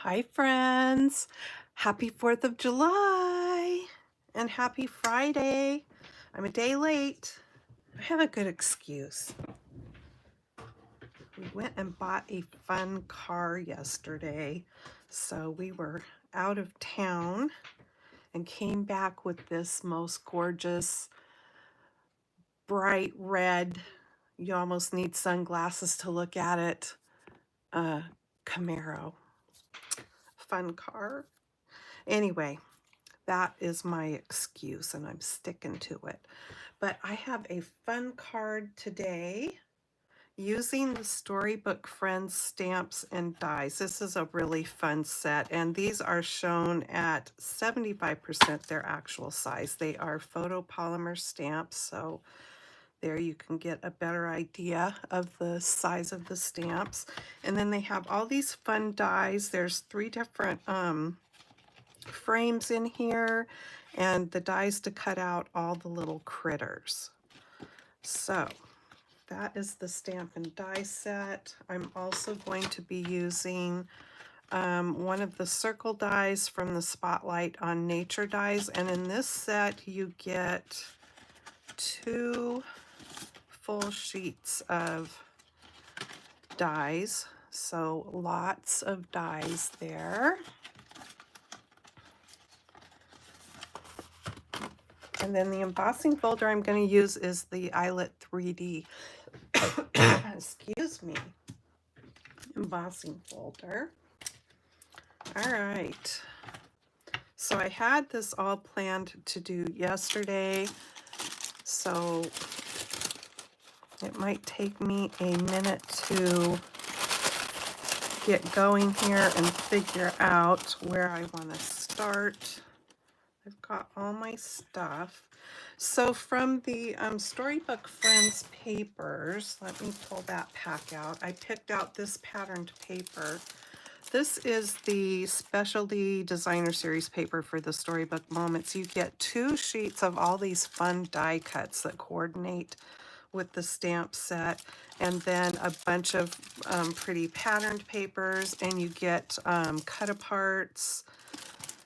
Hi, friends. Happy 4th of July and happy Friday. I'm a day late. I have a good excuse. We went and bought a fun car yesterday. So we were out of town and came back with this most gorgeous, bright red, you almost need sunglasses to look at it, Camaro. Fun car. Anyway, that is my excuse and I'm sticking to it. But I have a fun card today using the Storybook Friends stamps and dies. This is a really fun set, and these are shown at 75% their actual size. They are photopolymer stamps, so there you can get a better idea of the size of the stamps. And then they have all these fun dies. There's 3 different frames in here and the dies to cut out all the little critters. So that is the stamp and die set. I'm also going to be using one of the circle dies from the Spotlight on Nature dies, and in this set you get 2 full sheets of dies, so lots of dies there. And then the embossing folder I'm going to use is the Eyelet 3D, excuse me, embossing folder. All right. So I had this all planned to do yesterday, so it might take me a minute to get going here and figure out where I want to start. I've got all my stuff. So from the Storybook Friends papers, let me pull that pack out. I picked out this patterned paper. This is the Specialty Designer Series paper for the Storybook Moments. You get 2 sheets of all these fun die cuts that coordinate with the stamp set, and then a bunch of pretty patterned papers, and you get cut aparts.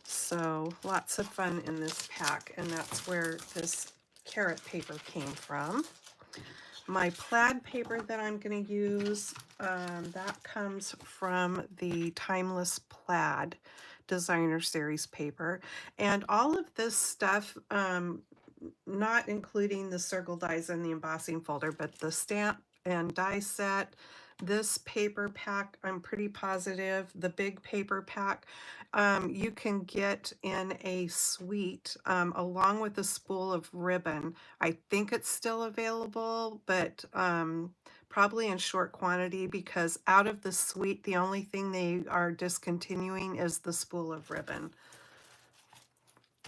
So lots of fun in this pack, and that's where this carrot paper came from. My plaid paper that I'm going to use, that comes from the Timeless Plaid Designer Series paper. And all of this stuff, not including the circle dies and the embossing folder, but the stamp and die set, this paper pack, I'm pretty positive, the big paper pack, you can get in a suite along with a spool of ribbon. I think it's still available, but probably in short quantity, because out of the suite, the only thing they are discontinuing is the spool of ribbon.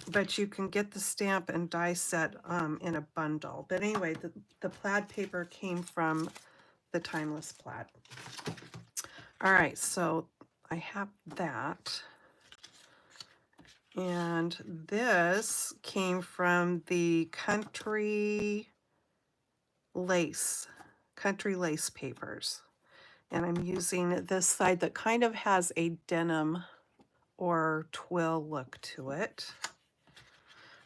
But you can get the stamp and die set in a bundle. But anyway, the plaid paper came from the Timeless Plaid. All right, so I have that. And this came from the Country Lace papers. And I'm using this side that kind of has a denim or twill look to it.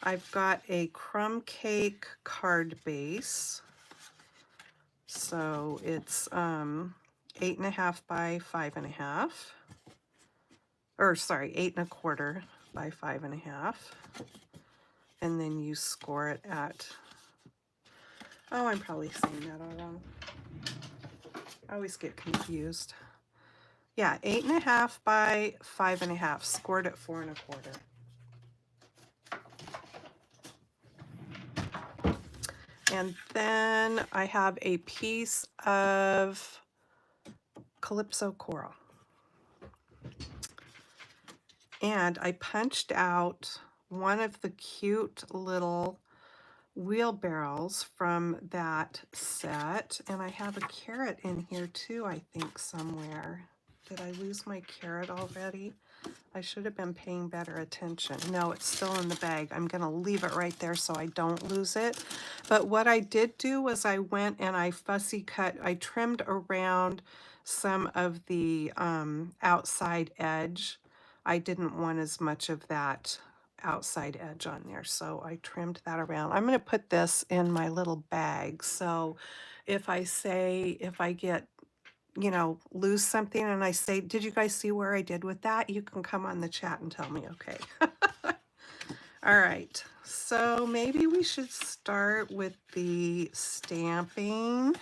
I've got a crumb cake card base. So it's 8.5 by 5.5. Or sorry, 8.25 by 5.5. And then you score it at, oh, I'm probably saying that all wrong. I always get confused. Yeah, 8.5 by 5.5, scored at 4.25. And then I have a piece of Calypso Coral. And I punched out one of the cute little wheelbarrows from that set. And I have a carrot in here too, I think, somewhere. Did I lose my carrot already? I should have been paying better attention. No, it's still in the bag. I'm going to leave it right there so I don't lose it. But what I did do was I went and I fussy cut, I trimmed around some of the outside edge. I didn't want as much of that outside edge on there, so I trimmed that around. I'm going to put this in my little bag, so if I get, you know, lose something and I say, did you guys see where I did with that? You can come on the chat and tell me, okay? All right, so maybe we should start with the stamping.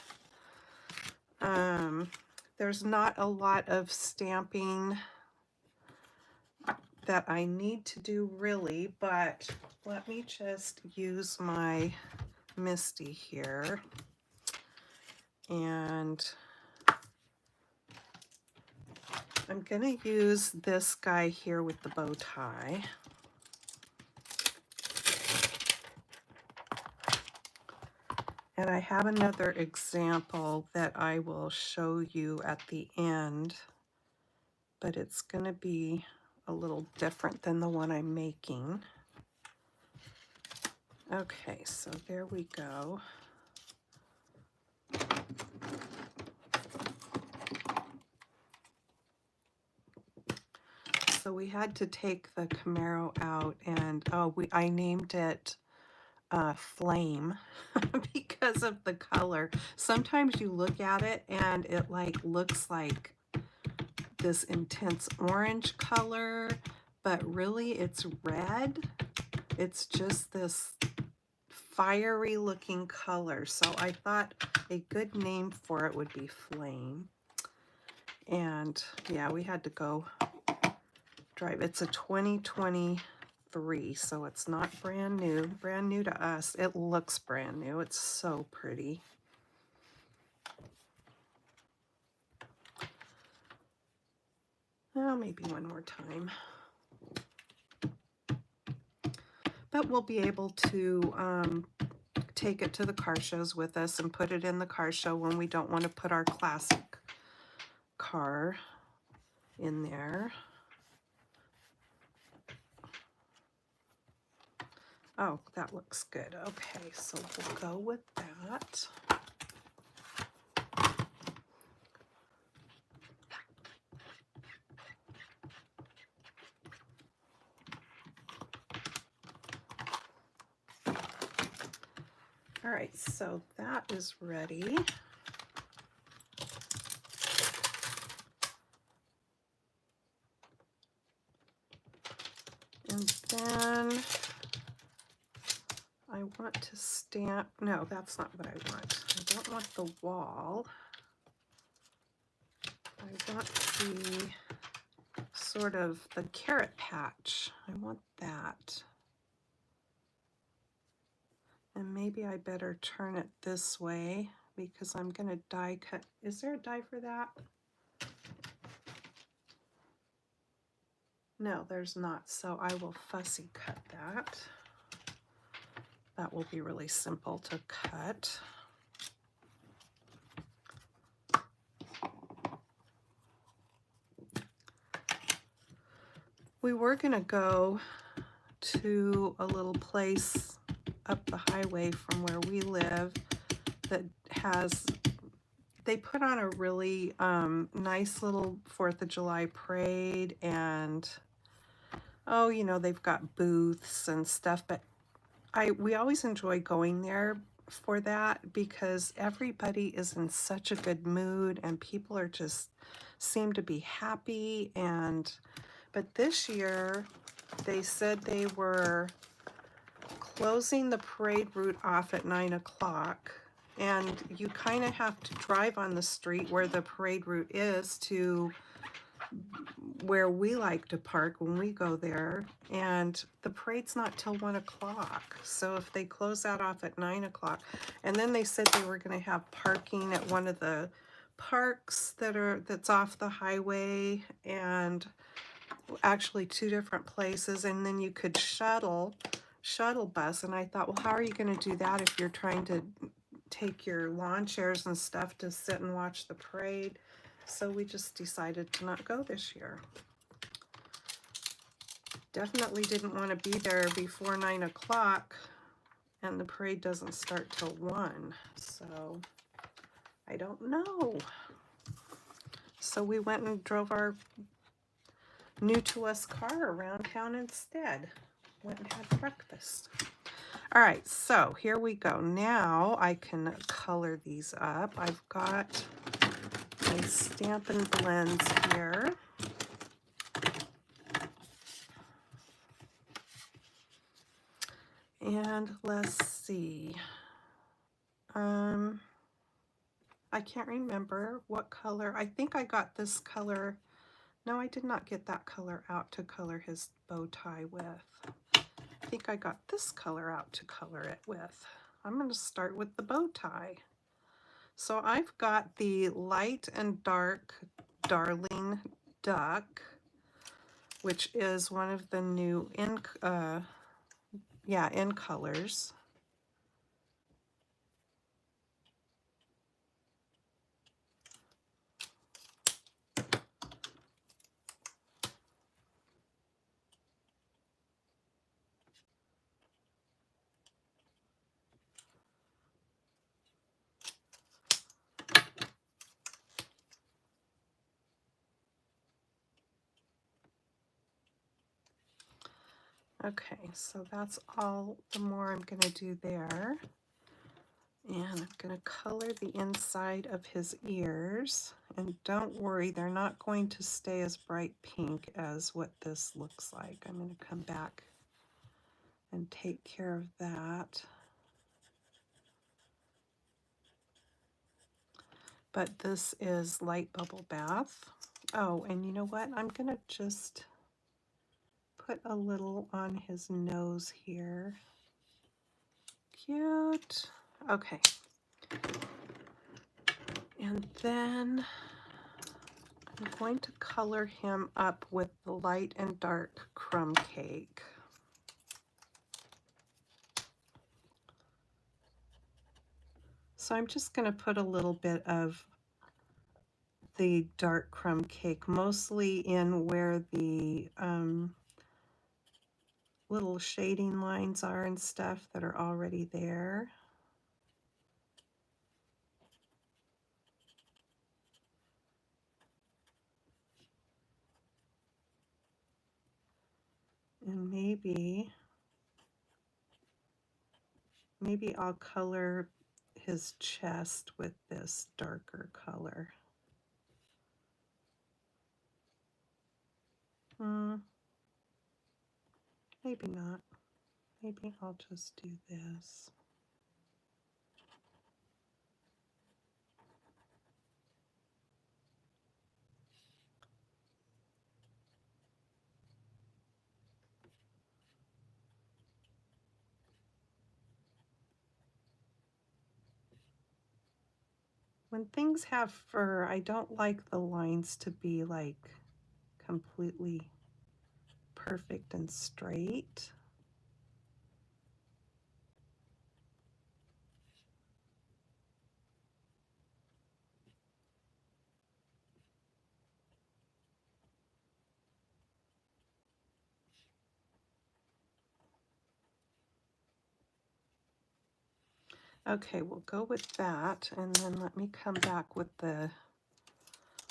There's not a lot of stamping that I need to do really, but let me just use my Misty here. And I'm going to use this guy here with the bow tie. And I have another example that I will show you at the end, but it's going to be a little different than the one I'm making. Okay, so there we go. So we had to take the Camaro out, and I named it Flame because of the color. Sometimes you look at it and it like looks like this intense orange color, but really it's red. It's just this fiery looking color. So I thought a good name for it would be Flame. And yeah, we had to go drive. It's a 2023, so it's not brand new to us. It looks brand new. It's so pretty. Well, maybe one more time. But we'll be able to take it to the car shows with us and put it in the car show when we don't want to put our classic car in there. Oh, that looks good. Okay, so we'll go with that. All right, so that is ready. And then I want to stamp, no, that's not what I want. I don't want the wall. I want the sort of the carrot patch. I want that. And maybe I better turn it this way because I'm going to die cut. Is there a die for that? No, there's not. So I will fussy cut that. That will be really simple to cut. We were going to go to a little place up the highway from where we live that has, they put on a really nice little 4th of July parade, and oh, you know, they've got booths and stuff, but we always enjoy going there for that because everybody is in such a good mood and people are just seem to be happy. And but this year they said they were closing the parade route off at 9 o'clock, and you kind of have to drive on the street where the parade route is to where we like to park when we go there, and the parade's not till 1 o'clock. So if they close that off at 9 o'clock, and then they said they were going to have parking at one of the parks that's off the highway, and actually 2 different places, and then you could shuttle bus. And I thought, well, how are you going to do that if you're trying to take your lawn chairs and stuff to sit and watch the parade? So we just decided to not go this year. Definitely didn't want to be there before 9 o'clock, and the parade doesn't start till 1. So I don't know. So we went and drove our new to us car around town instead. Went and had breakfast. All right, so here we go. Now I can color these up. I've got my Stampin' Blends here. And let's see. I can't remember what color. I think I got this color. No, I did not get that color out to color his bow tie with. I think I got this color out to color it with. I'm going to start with the bow tie. So I've got the light and dark Darling Duck, which is one of the new in colors. Okay, so that's all the more I'm going to do there. And I'm going to color the inside of his ears. And don't worry, they're not going to stay as bright pink as what this looks like. I'm going to come back and take care of that. But this is Light Bubble Bath. Oh, and you know what? I'm going to just put a little on his nose here. Cute. Okay. And then I'm going to color him up with the light and dark crumb cake. So I'm just going to put a little bit of the dark crumb cake, mostly in where the little shading lines are and stuff that are already there. And maybe I'll color his chest with this darker color. Maybe not. Maybe I'll just do this. When things have fur, I don't like the lines to be like completely perfect and straight. Okay, we'll go with that, and then let me come back with the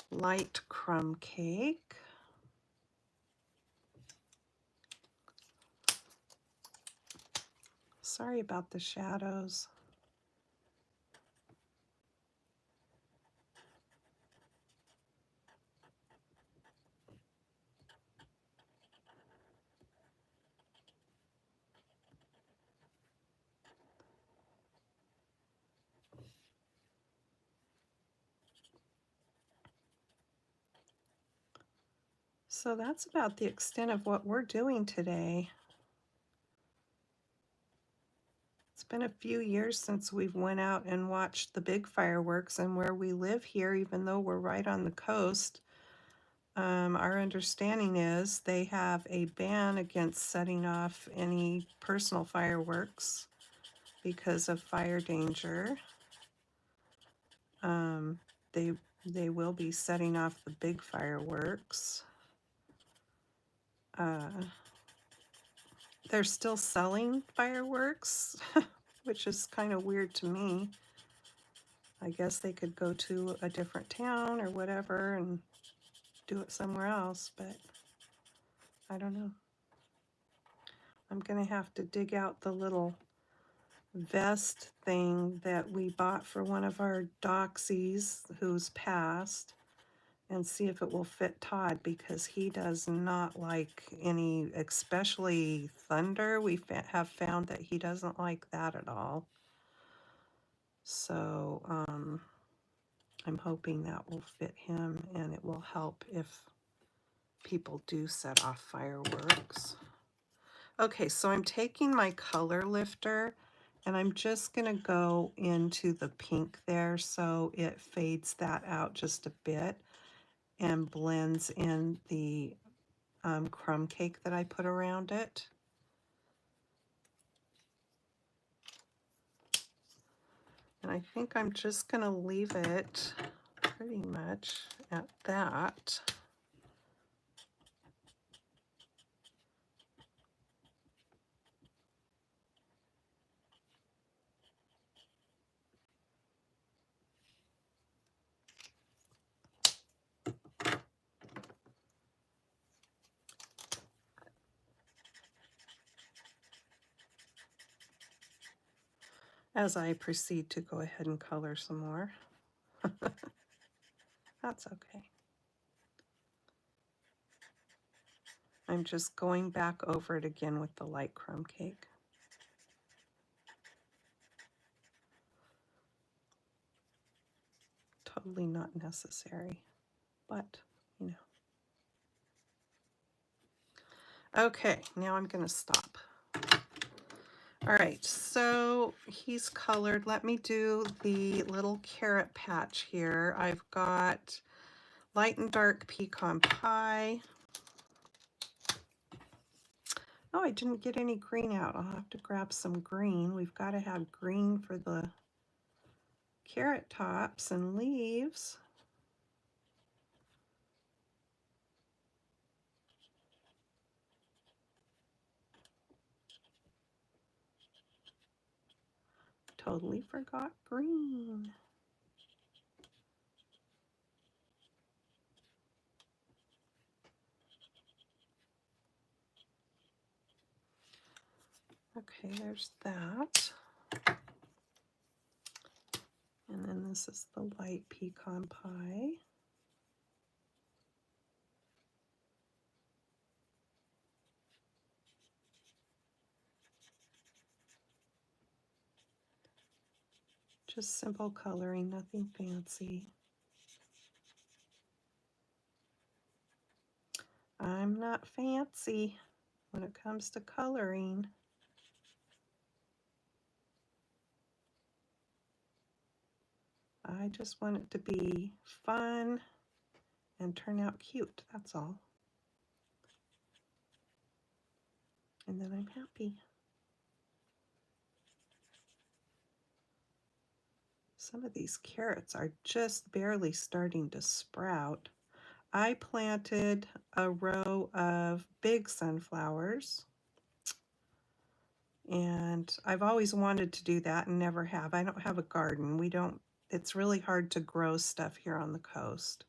light crumb cake. Sorry about the shadows. So that's about the extent of what we're doing today. It's been a few years since we've went out and watched the big fireworks, and where we live here, even though we're right on the coast, our understanding is they have a ban against setting off any personal fireworks because of fire danger. They they will be setting off the big fireworks. They're still selling fireworks, which is kind of weird to me. I guess they could go to a different town or whatever and do it somewhere else, but I don't know. I'm gonna have to dig out the little vest thing that we bought for one of our doxies who's passed and see if it will fit Todd, because he does not like any, especially thunder. We have found that he doesn't like that at all. So I'm hoping that will fit him and it will help if people do set off fireworks. Okay, so I'm taking my color lifter and I'm just going to go into the pink there so it fades that out just a bit and blends in the crumb cake that I put around it. And I think I'm just going to leave it pretty much at that. As I proceed to go ahead and color some more. That's okay. I'm just going back over it again with the light crumb cake. Totally not necessary, but you know. Okay, now I'm going to stop. All right, so he's colored. Let me do the little carrot patch here. I've got light and dark pecan pie. Oh, I didn't get any green out. I'll have to grab some green. We've got to have green for the carrot tops and leaves. Totally forgot green. Okay, there's that. And then this is the light pecan pie. Just simple coloring, nothing fancy. I'm not fancy when it comes to coloring. I just want it to be fun and turn out cute, that's all. And then I'm happy. Some of these carrots are just barely starting to sprout. I planted a row of big sunflowers, and I've always wanted to do that and never have. I don't have a garden. It's really hard to grow stuff here on the coast.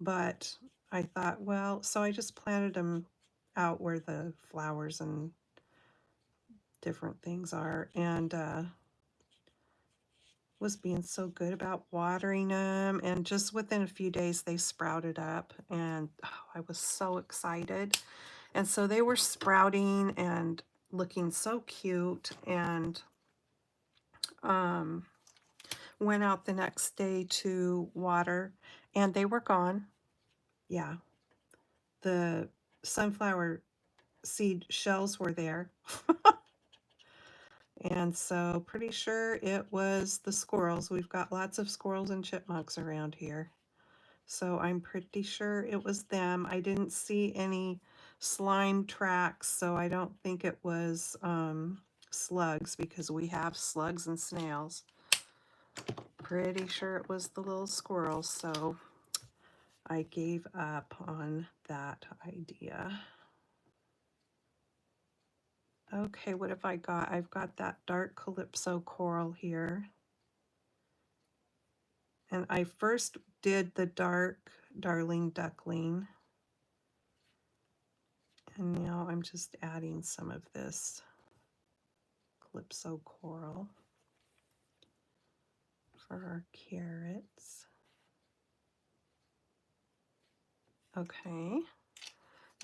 But I thought, well, so I just planted them out where the flowers and different things are, and was being so good about watering them, and just within a few days they sprouted up, and oh, I was so excited. And so they were sprouting and looking so cute, and went out the next day to water and they were gone. Yeah, the sunflower seed shells were there. And so pretty sure it was the squirrels. We've got lots of squirrels and chipmunks around here. So I'm pretty sure it was them. I didn't see any slime tracks, so I don't think it was slugs, because we have slugs and snails. pretty sure it was the little squirrel, so I gave up on that idea. Okay, what have I got? I've got that dark Calypso coral here. And I first did the dark Darling Duckling. And now I'm just adding some of this Calypso coral for our carrots. Okay.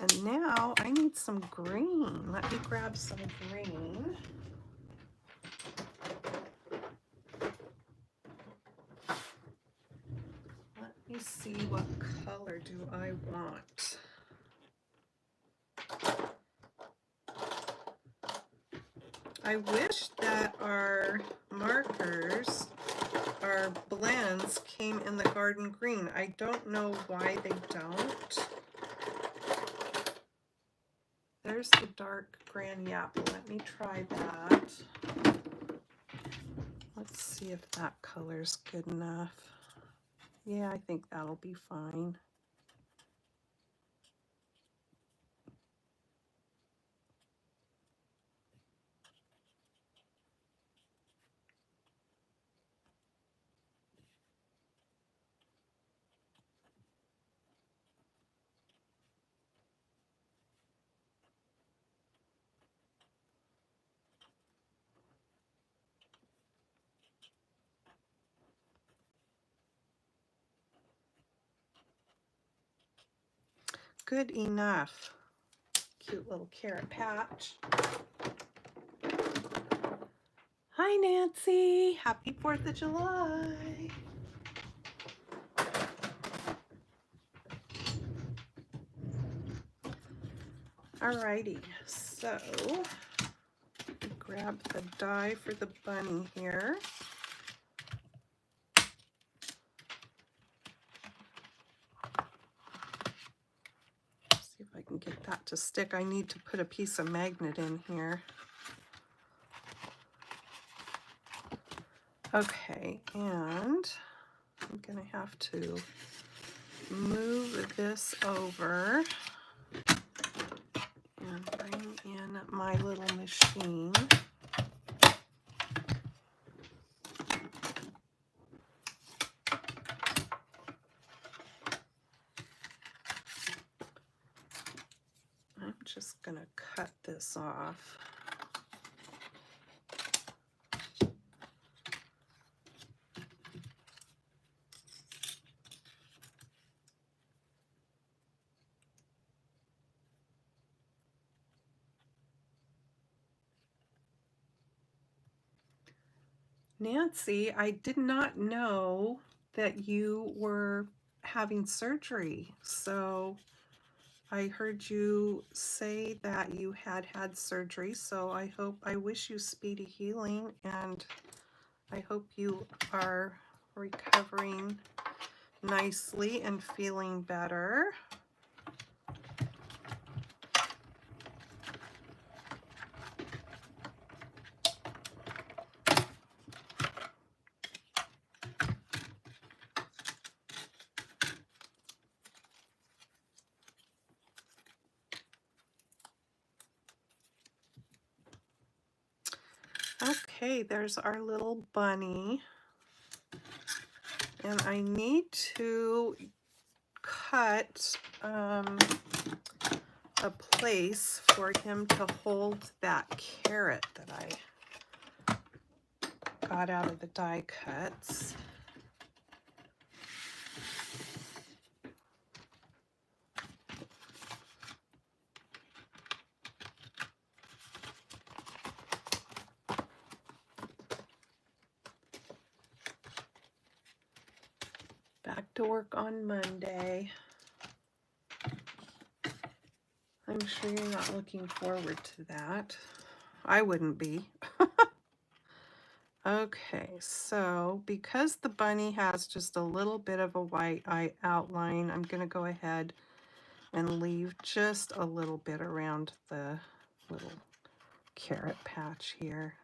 And now I need some green. Let me grab some green. Let me see, what color do I want? I wish that our markers, our blends, came in the garden green. I don't know why they don't. There's the dark granny apple. Let me try that. Let's see if that color's good enough. Yeah, I think that'll be fine. Good enough. Cute little carrot patch. Hi, Nancy. Happy 4th of July. Alrighty, so grab the die for the bunny here. See if I can get that to stick. I need to put a piece of magnet in here. Okay, and I'm gonna have to move this over and bring in my little machine. I'm just gonna cut this off. Nancy, I did not know that you were having surgery. So I heard you say that you had surgery. So I wish you speedy healing, and I hope you are recovering nicely and feeling better. Okay, there's our little bunny. And I need to cut a place for him to hold that carrot that I got out of the die cuts. Back to work on Monday. I'm sure you're not looking forward to that. I wouldn't be. Okay, so because the bunny has just a little bit of a white eye outline, I'm going to go ahead and leave just a little bit around the little carrot patch here.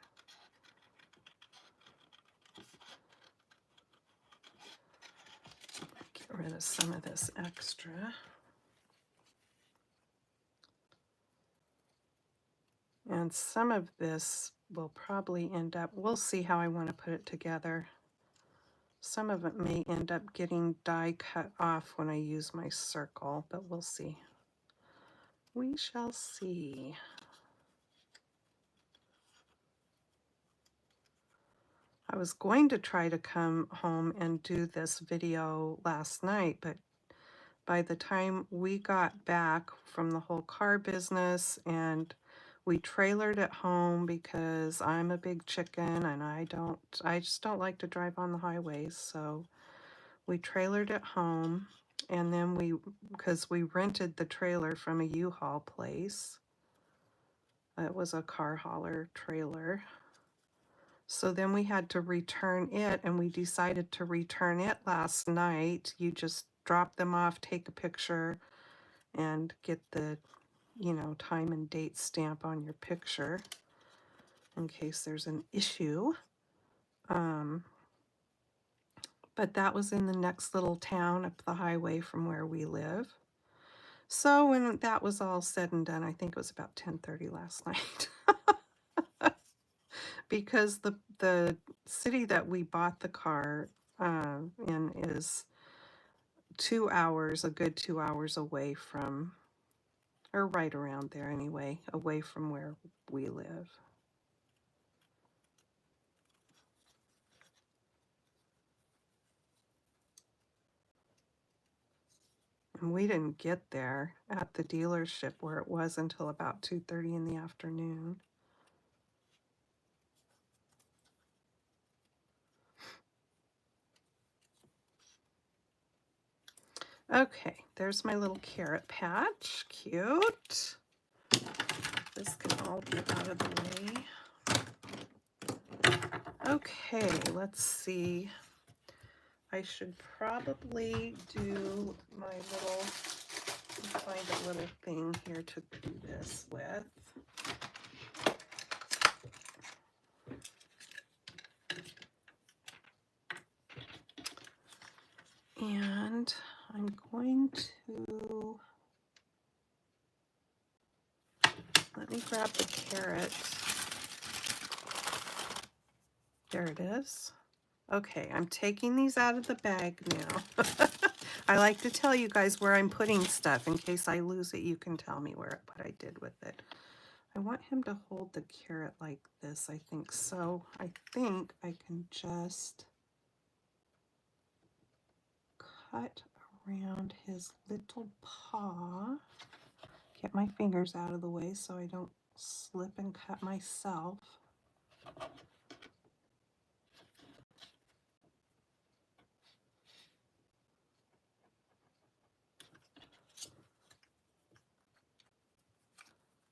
rid of some of this extra. And some of this will probably end up, we'll see how I want to put it together. Some of it may end up getting die cut off when I use my circle, but we'll see. We shall see. I was going to try to come home and do this video last night, but by the time we got back from the whole car business and we trailered at home because I'm a big chicken and I just don't like to drive on the highways. So we trailered at home, and then because we rented the trailer from a U-Haul place. It was a car hauler trailer. So then we had to return it, and we decided to return it last night. You just drop them off, take a picture, and get the, time and date stamp on your picture in case there's an issue. But that was in the next little town up the highway from where we live. So when that was all said and done, I think it was about 10:30 last night. Because the city that we bought the car in is 2 hours, a good 2 hours away from, or right around there anyway, away from where we live. And we didn't get there at the dealership where it was until about 2:30 in the afternoon. Okay, there's my little carrot patch. Cute. This can all get out of the way. Okay, let's see. I should probably do my little, find a little thing here to do this with. And I'm going to, let me grab the carrot. There it is. Okay, I'm taking these out of the bag now. I like to tell you guys where I'm putting stuff. In case I lose it, you can tell me what I did with it. I want him to hold the carrot like this, I think. So I think I can just cut around his little paw. Get my fingers out of the way so I don't slip and cut myself.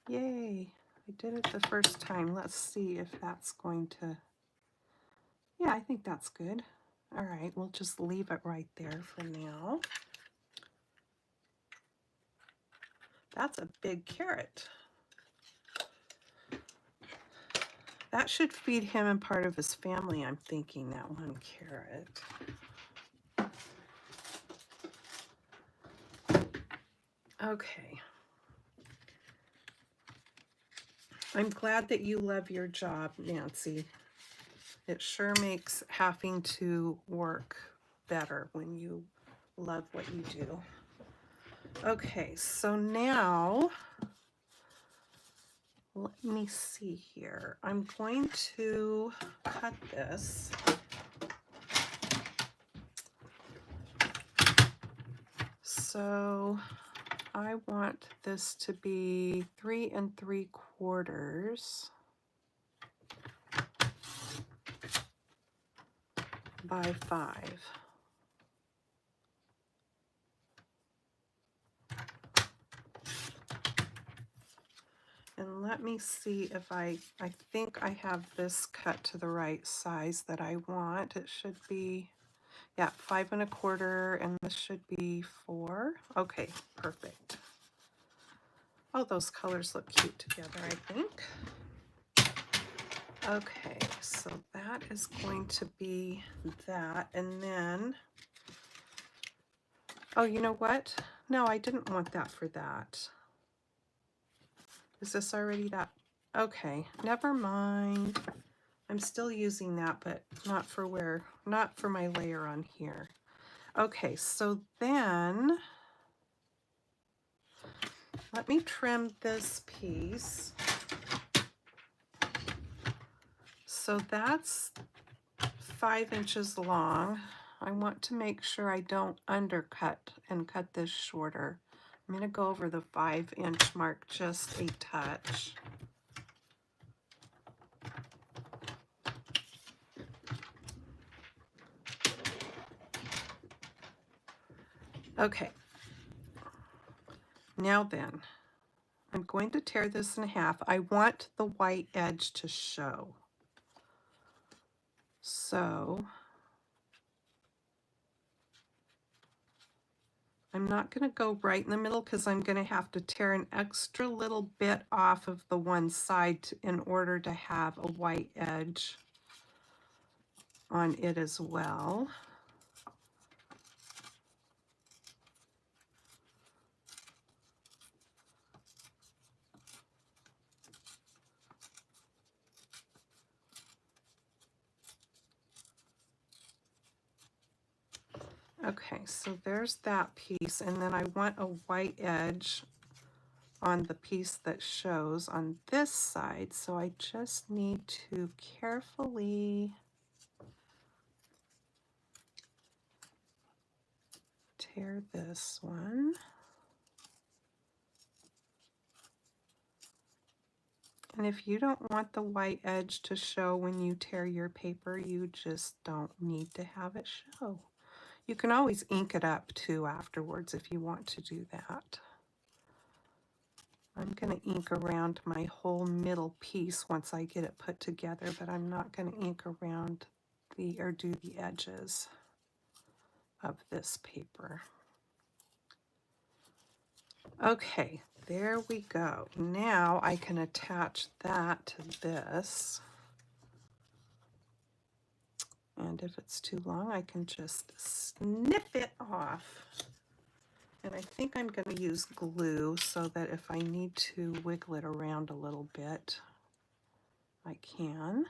Yay, I did it the first time. Let's see if that's going to, yeah, I think that's good. All right, we'll just leave it right there for now. That's a big carrot. That should feed him and part of his family, I'm thinking, that one carrot. Okay. I'm glad that you love your job, Nancy. It sure makes having to work better when you love what you do. Okay, so now, let me see here. I'm going to cut this. So I want this to be 3 3/4 by 5. And let me see if I think I have this cut to the right size that I want. It should be, yeah, 5 1/4, and this should be 4. Okay, perfect. Oh, those colors look cute together, I think. Okay, so that is going to be that. And then Oh, you know what? No, I didn't want that for that. Is this already that? Okay, never mind. I'm still using that, but not for my layer on here. Okay, so then let me trim this piece. So that's 5 inches long. I want to make sure I don't undercut and cut this shorter. I'm going to go over the 5-inch mark just a touch. Okay, now then, I'm going to tear this in half. I want the white edge to show. So I'm not going to go right in the middle because I'm going to have to tear an extra little bit off of the one side in order to have a white edge on it as well. Okay, so there's that piece, and then I want a white edge on the piece that shows on this side, so I just need to carefully tear this one. And if you don't want the white edge to show when you tear your paper, you just don't need to have it show. You can always ink it up too afterwards if you want to do that. I'm going to ink around my whole middle piece once I get it put together, but I'm not going to ink around or do the edges of this paper. Okay, there we go. Now I can attach that to this. And if it's too long, I can just snip it off. And I think I'm going to use glue so that if I need to wiggle it around a little bit, I can.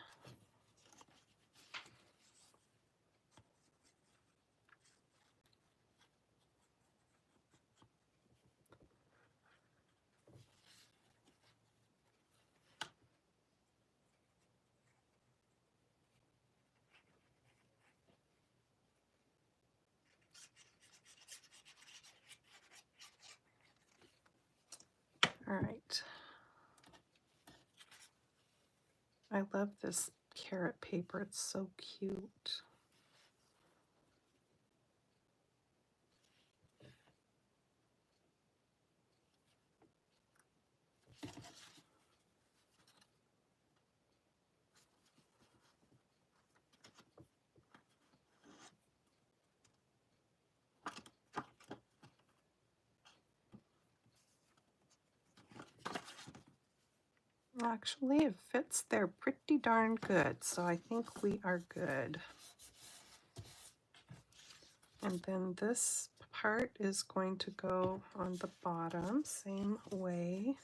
All right. I love this carrot paper. It's so cute. Actually, it fits there pretty darn good, so I think we are good. And then this part is going to go on the bottom, same way.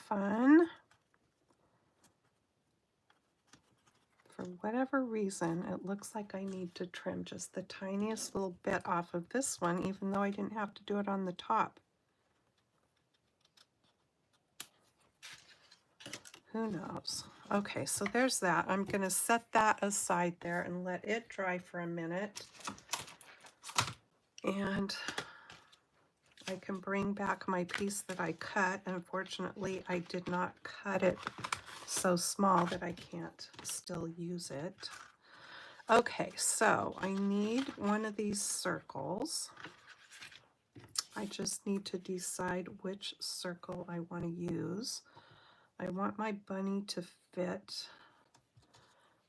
Fun. For whatever reason, it looks like I need to trim just the tiniest little bit off of this one, even though I didn't have to do it on the top. Who knows? Okay, so there's that. I'm going to set that aside there and let it dry for a minute. And I can bring back my piece that I cut. Unfortunately, I did not cut it so small that I can't still use it. Okay, so I need one of these circles. I just need to decide which circle I want to use. I want my bunny to fit,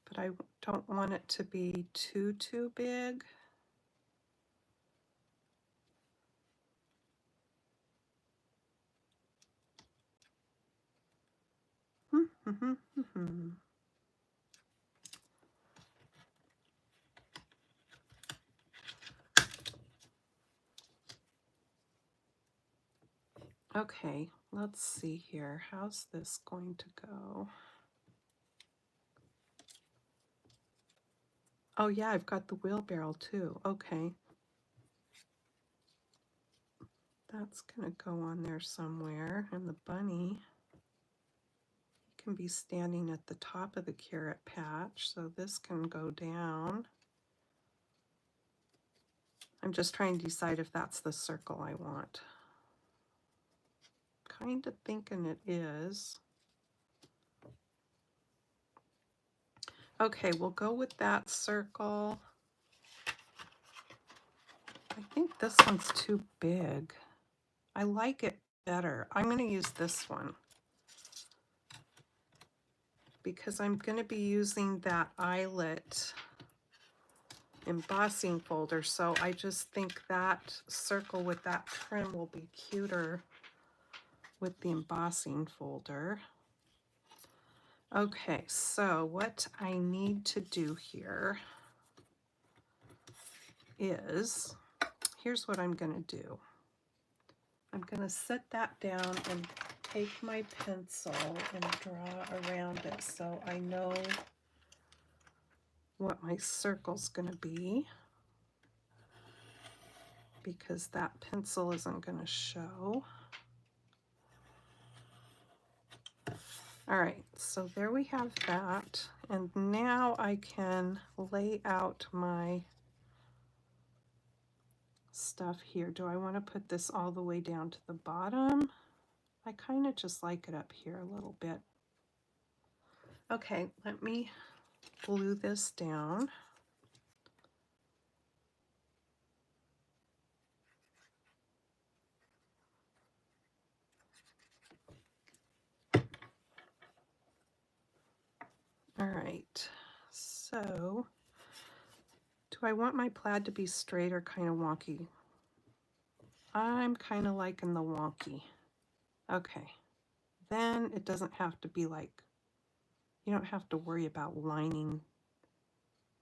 but I don't want it to be too big. Okay, let's see here. How's this going to go? Oh yeah, I've got the wheelbarrow too. Okay. That's gonna go on there somewhere. And the bunny, he can be standing at the top of the carrot patch, so this can go down. I'm just trying to decide if that's the circle I want. Kind of thinking it is. Okay, we'll go with that circle. I think this one's too big. I like it better. I'm going to use this one because I'm going to be using that eyelet embossing folder, so I just think that circle with that trim will be cuter with the embossing folder. Okay, so what I need to do here is, here's what I'm going to do. I'm going to set that down and take my pencil and draw around it so I know what my circle's going to be, because that pencil isn't going to show. All right, so there we have that. And now I can lay out my stuff here. Do I want to put this all the way down to the bottom? I kind of just like it up here a little bit. Okay, let me glue this down. All right, so do I want my plaid to be straight or kind of wonky? I'm kind of liking the wonky. Okay, then it doesn't have to be like, you don't have to worry about lining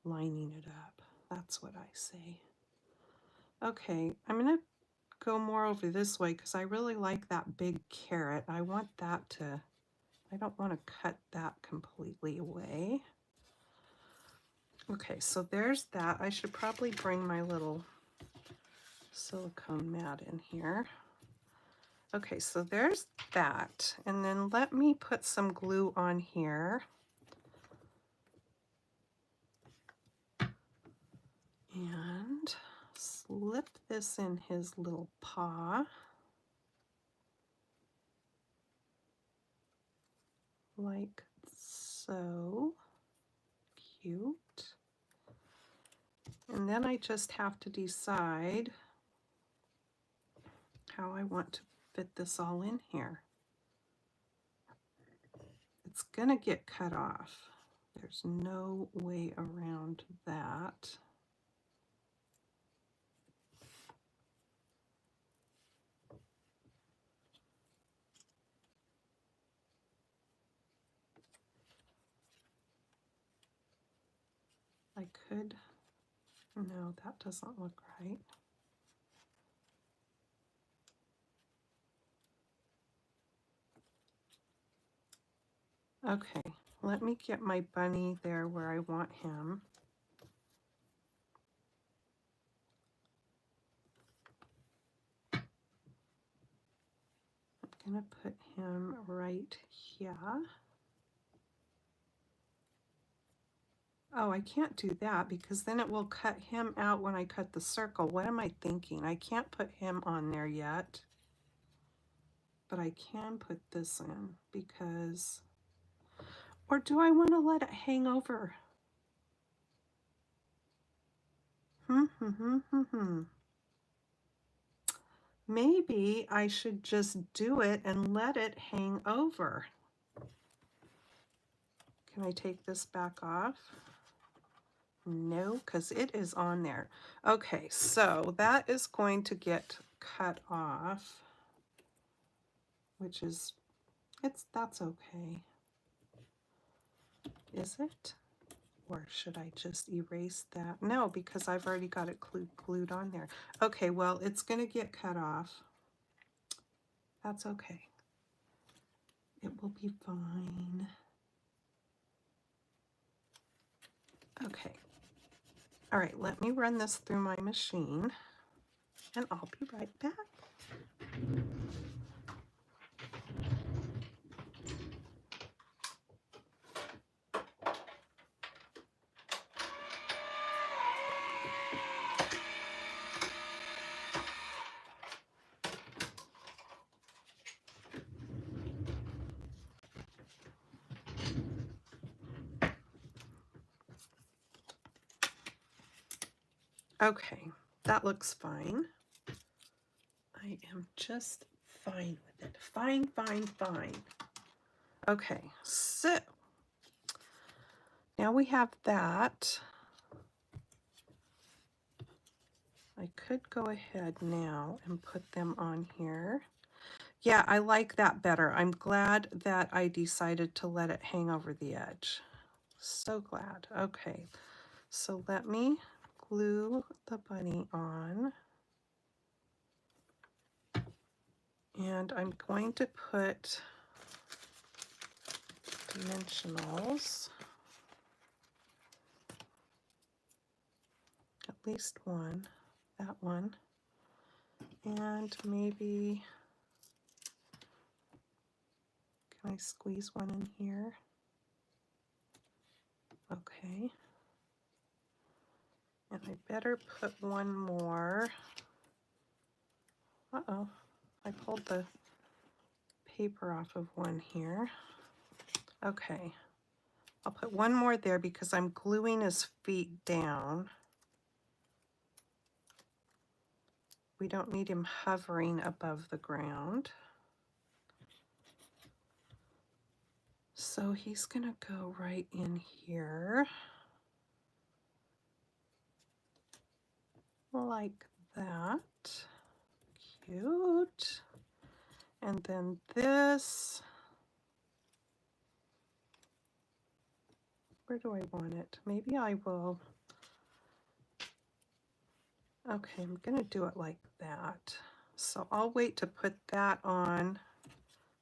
it up. That's what I say. Okay, I'm gonna go more over this way because I really like that big carrot. I want that to, I don't want to cut that completely away. Okay, so there's that. I should probably bring my little silicone mat in here. Okay, so there's that. And then let me put some glue on here. And slip this in his little paw. Like so. Cute. And then I just have to decide how I want to fit this all in here. It's gonna get cut off. There's no way around that. I could, no, that doesn't look right. Okay, let me get my bunny there where I want him. I'm gonna put him right here. Oh, I can't do that because then it will cut him out when I cut the circle. What am I thinking? I can't put him on there yet, but I can put this in because, or do I want to let it hang over? Maybe I should just do it and let it hang over. Can I take this back off? No, because it is on there. Okay, so that is going to get cut off, which is, that's okay. Is it? Or should I just erase that? No, because I've already got it glued on there. Okay, well, it's going to get cut off. That's okay. It will be fine. Okay. All right, let me run this through my machine, and I'll be right back. Okay, that looks fine. I am just fine with it. Fine, fine, fine. Okay, so now we have that. I could go ahead now and put them on here. Yeah, I like that better. I'm glad that I decided to let it hang over the edge. So glad. Okay, so let me glue the bunny on. And I'm going to put dimensionals, at least one, that one, and maybe, can I squeeze one in here? Okay. And I better put one more. Uh-oh, I pulled the paper off of one here. Okay, I'll put one more there because I'm gluing his feet down. We don't need him hovering above the ground. So he's gonna go right in here. Like that. Cute. And then this. Where do I want it? Maybe I will. Okay, I'm gonna do it like that. So I'll wait to put that on,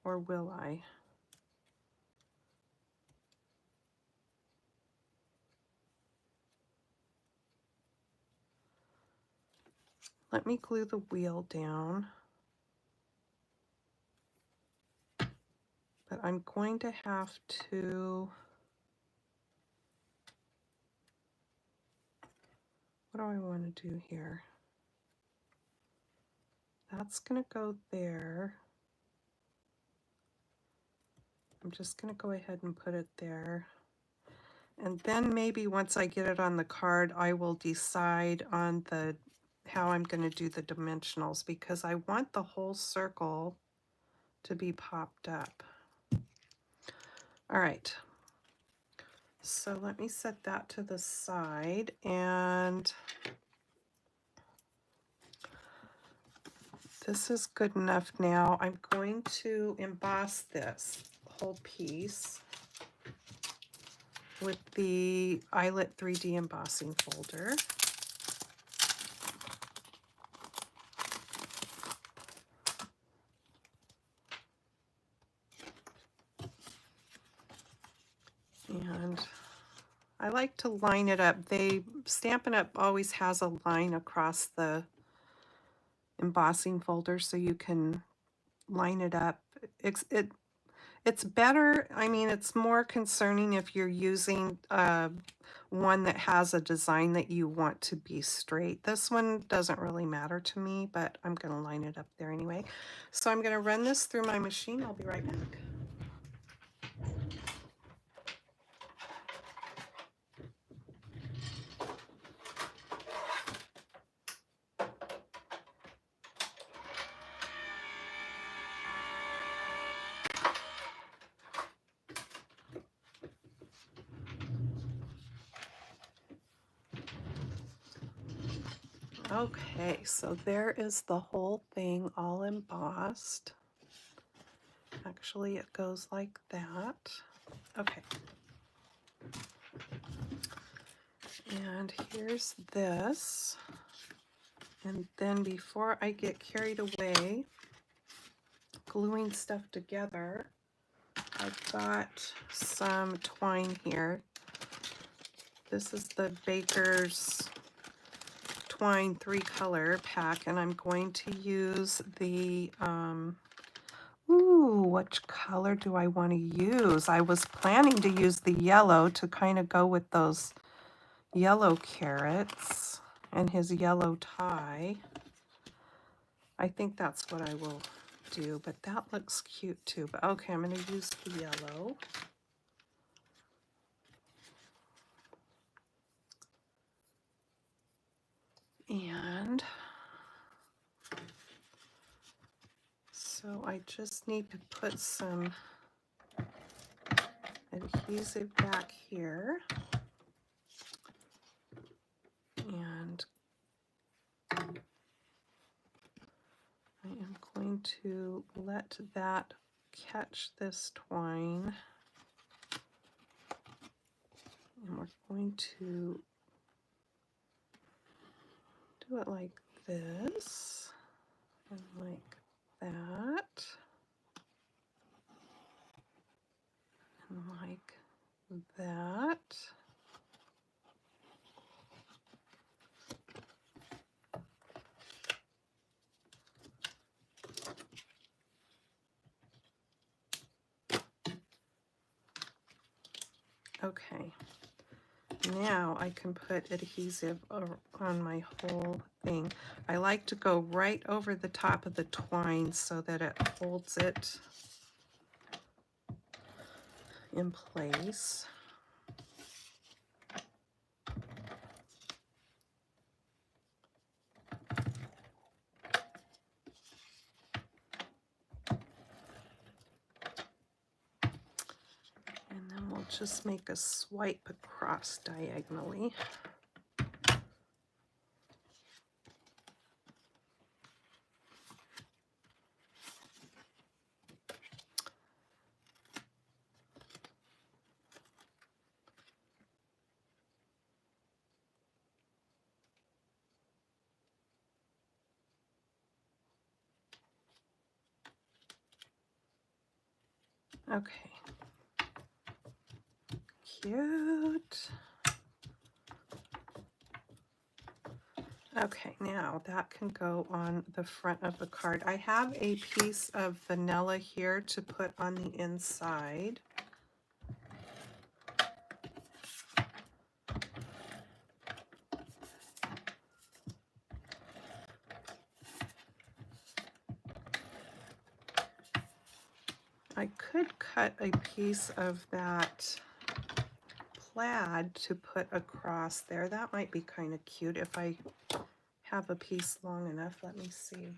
or will I? Let me glue the wheel down. But I'm going to have to, what do I want to do here? That's going to go there. I'm just going to go ahead and put it there. And then maybe once I get it on the card, I will decide on how I'm going to do the dimensionals, because I want the whole circle to be popped up. All right. So let me set that to the side, and this is good enough now. I'm going to emboss this whole piece with the Eyelet 3D embossing folder. And I like to line it up. Stampin' Up! Always has a line across the embossing folder so you can line it up. It's better, I mean, it's more concerning if you're using one that has a design that you want to be straight. This one doesn't really matter to me, but I'm going to line it up there anyway. So I'm going to run this through my machine. I'll be right back. Okay, so there is the whole thing all embossed. Actually, it goes like that. Okay. And here's this. And then before I get carried away gluing stuff together, I've got some twine here. This is the Baker's Twine 3-color pack, and I'm going to use the, which color do I want to use? I was planning to use the yellow to kind of go with those yellow carrots and his yellow tie. I think that's what I will do, but that looks cute too. But okay, I'm going to use the yellow. And so I just need to put some adhesive back here. And I am going to let that catch this twine. And we're going to do it like this and like that and like that. Okay, now I can put adhesive on my whole thing. I like to go right over the top of the twine so that it holds it in place. And then we'll just make a swipe across diagonally. Okay. Cute. Okay, now that can go on the front of the card. I have a piece of vanilla here to put on the inside. I could cut a piece of that plaid to put across there. That might be kind of cute if I have a piece long enough. Let me see.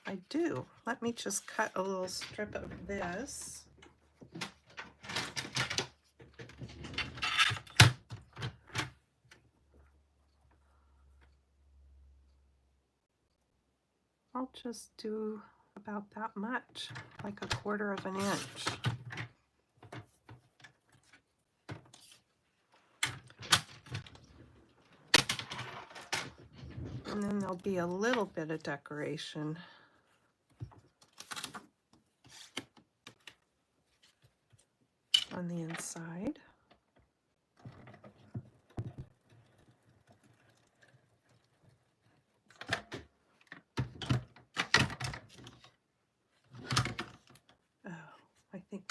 I do. Let me just cut a little strip of this. I'll just do about that much, like 1/4 of an inch. And then there'll be a little bit of decoration. On the inside.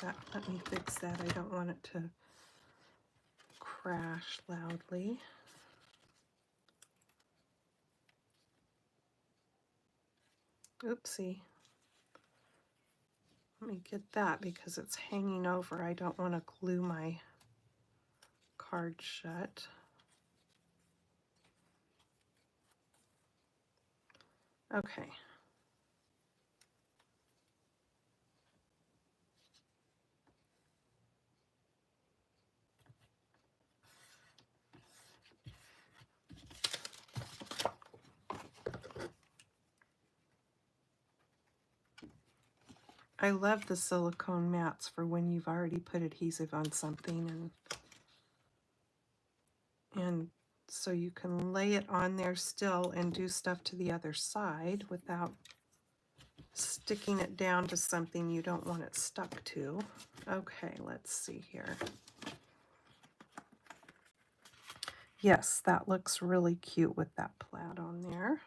that? Let me fix that. I don't want it to crash loudly. Oopsie. Let me get that because it's hanging over. I don't want to glue my card shut. Okay. I love the silicone mats for when you've already put adhesive on something, and so you can lay it on there still and do stuff to the other side without sticking it down to something you don't want it stuck to. Okay, let's see here. Yes, that looks really cute with that plaid on there.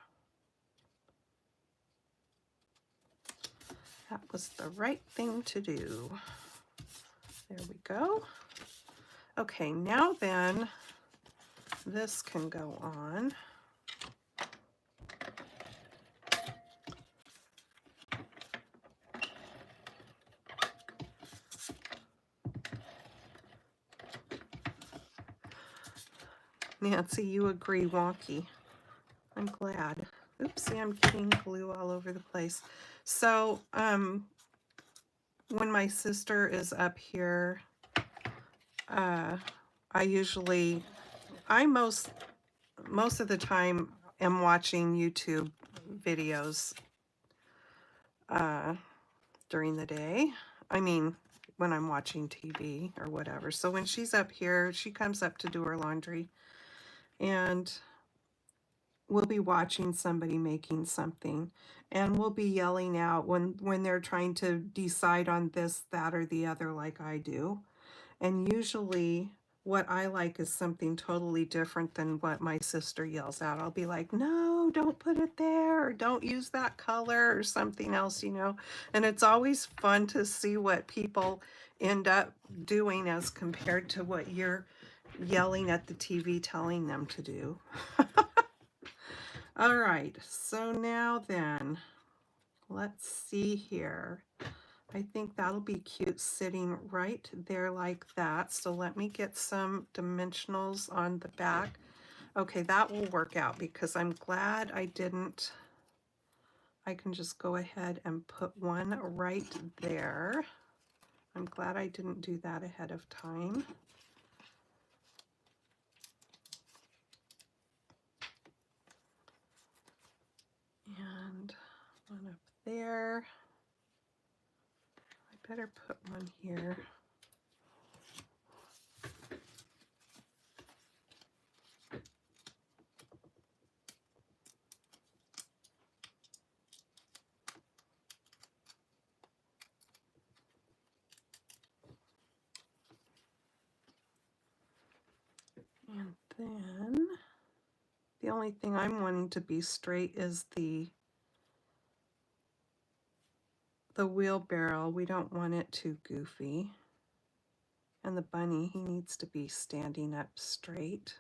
That was the right thing to do. There we go. Okay, now then, this can go on. Nancy, you agree, wonky. I'm glad. Oopsie, I'm getting glue all over the place. So, when my sister is up here, I most of the time am watching YouTube videos during the day. I mean, when I'm watching TV or whatever. So when she's up here, she comes up to do her laundry, and we'll be watching somebody making something, and we'll be yelling out when they're trying to decide on this, that, or the other like I do. And usually what I like is something totally different than what my sister yells out. I'll be like, no, don't put it there, or don't use that color, or something else, you know. And it's always fun to see what people end up doing as compared to what you're yelling at the TV telling them to do. All right, so now then, let's see here. I think that'll be cute sitting right there like that. So let me get some dimensionals on the back. Okay, that will work out because I'm glad I didn't. I can just go ahead and put one right there. I'm glad I didn't do that ahead of time. And one up there. I better put one here. And then the only thing I'm wanting to be straight is the wheelbarrow. We don't want it too goofy. And the bunny, he needs to be standing up straight.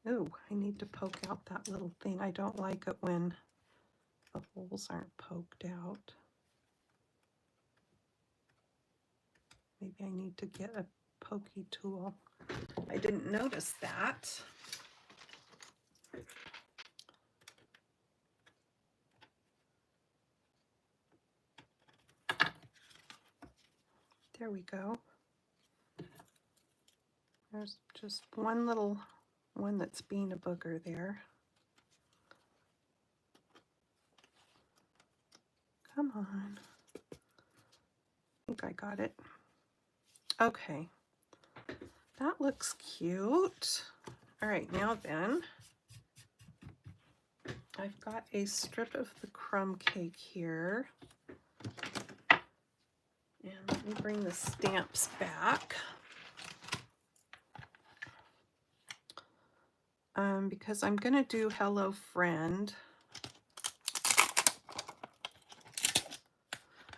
Ooh, I need to poke out that little thing. I don't like it when the holes aren't poked out. Maybe I need to get a pokey tool. I didn't notice that. There we go. There's just one little one that's being a booger there. Come on. I think I got it. Okay. That looks cute. All right, now then, I've got a strip of the crumb cake here. And let me bring the stamps back. Because I'm going to do Hello Friend.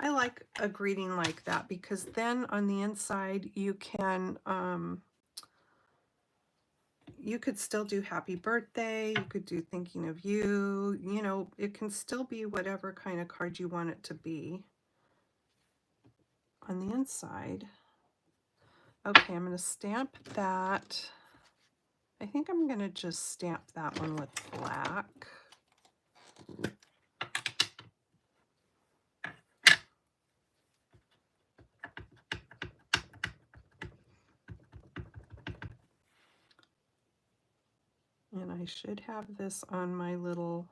I like a greeting like that because then on the inside you can, you could still do happy birthday, you could do thinking of you, you know, it can still be whatever kind of card you want it to be on the inside. Okay, I'm going to stamp that. I think I'm going to just stamp that one with black. And I should have this on my little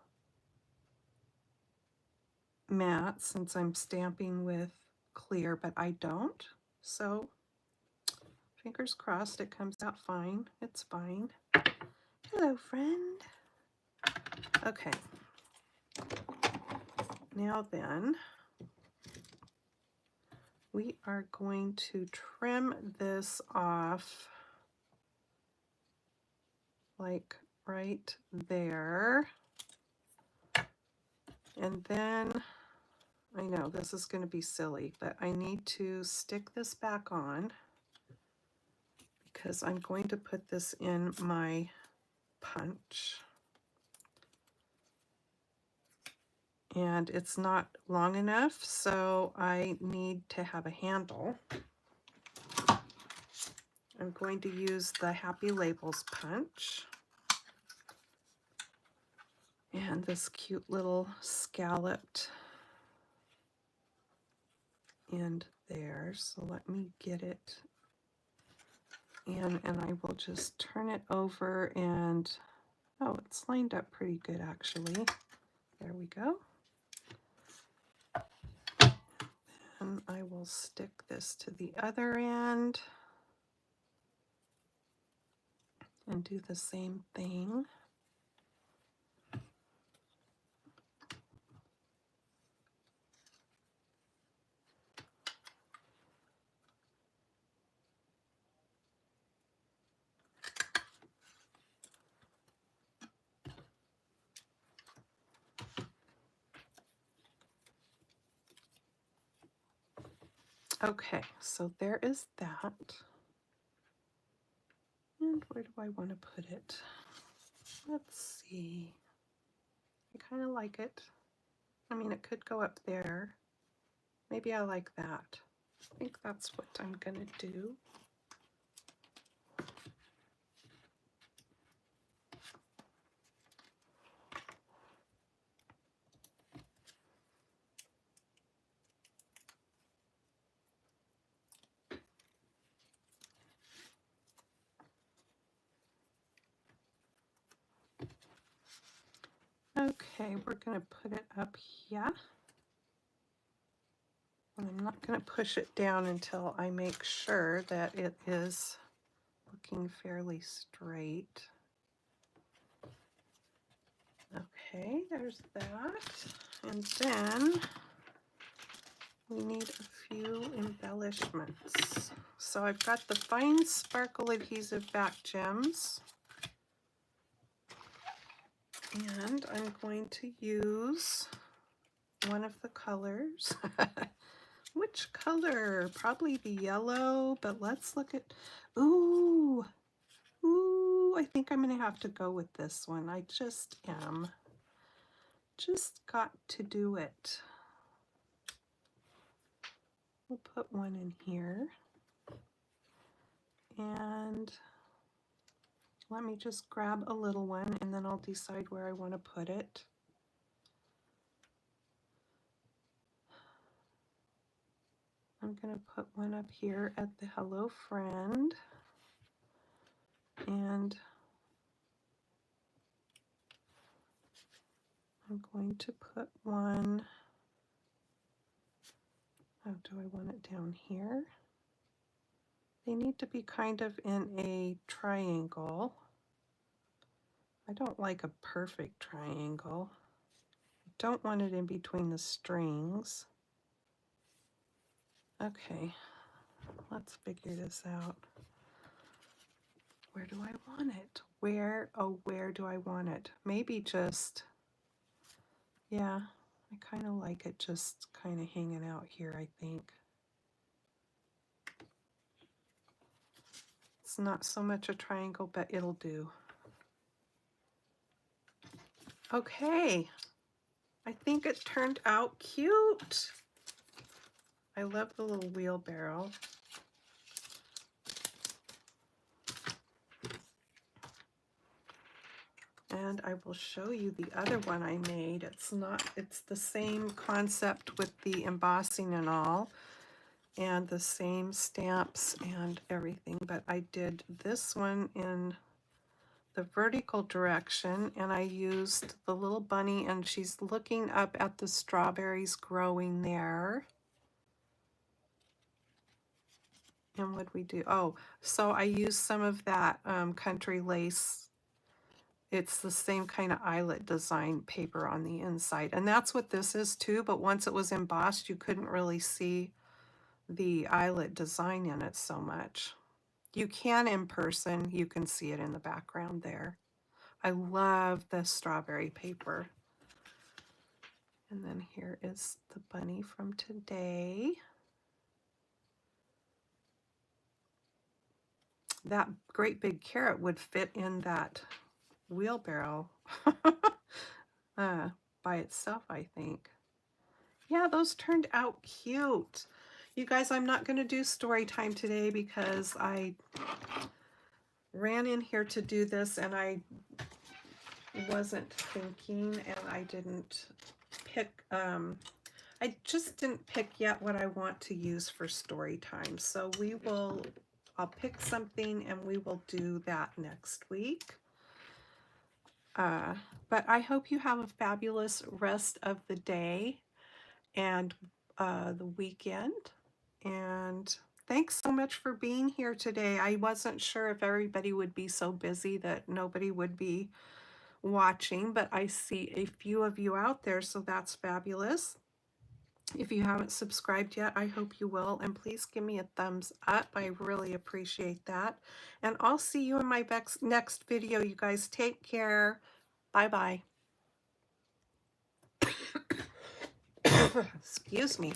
mat since I'm stamping with clear, but I don't. So fingers crossed it comes out fine. It's fine. Hello, friend. Okay. Now then, we are going to trim this off like right there. And then, I know this is going to be silly, but I need to stick this back on because I'm going to put this in my punch. And it's not long enough, so I need to have a handle. I'm going to use the Happy Labels punch. And this cute little scalloped end there. So let me get it in and I will just turn it over and, oh, it's lined up pretty good actually. There we go. And I will stick this to the other end and do the same thing. Okay, so there is that. And where do I want to put it? Let's see. I kind of like it. I mean, it could go up there. Maybe I like that. I think that's what I'm going to do. Okay, we're going to put it up here. And I'm not going to push it down until I make sure that it is looking fairly straight. Okay, there's that. And then we need a few embellishments. So I've got the fine sparkle adhesive back gems. And I'm going to use one of the colors. Which color? Probably the yellow, but let's look at, ooh, I think I'm gonna have to go with this one. I just am. Just got to do it. We'll put one in here. And let me just grab a little one and then I'll decide where I want to put it. I'm going to put one up here at the Hello Friend. And I'm going to put one, oh, do I want it down here? They need to be kind of in a triangle. I don't like a perfect triangle. I don't want it in between the strings. Okay, let's figure this out. Where do I want it? Where do I want it? Maybe just, yeah, I kind of like it just kind of hanging out here, I think. It's not so much a triangle, but it'll do. Okay, I think it turned out cute. I love the little wheelbarrow. And I will show you the other one I made. It's the same concept with the embossing and all, and the same stamps and everything, but I did this one in the vertical direction, and I used the little bunny, and she's looking up at the strawberries growing there. And what we do? Oh, so I used some of that country lace. It's the same kind of eyelet design paper on the inside, and that's what this is too, but once it was embossed, you couldn't really see the eyelet design in it so much. You can in person, you can see it in the background there. I love the strawberry paper. And then here is the bunny from today. That great big carrot would fit in that wheelbarrow by itself, I think. Yeah, those turned out cute. You guys, I'm not going to do story time today because I ran in here to do this and I wasn't thinking, and I didn't pick, I just didn't pick yet what I want to use for story time. So I'll pick something and we will do that next week. But I hope you have a fabulous rest of the day and the weekend. And thanks so much for being here today. I wasn't sure if everybody would be so busy that nobody would be watching, but I see a few of you out there, so that's fabulous. If you haven't subscribed yet, I hope you will, and please give me a thumbs up. I really appreciate that. And I'll see you in my next video. You guys take care. Bye-bye. Excuse me.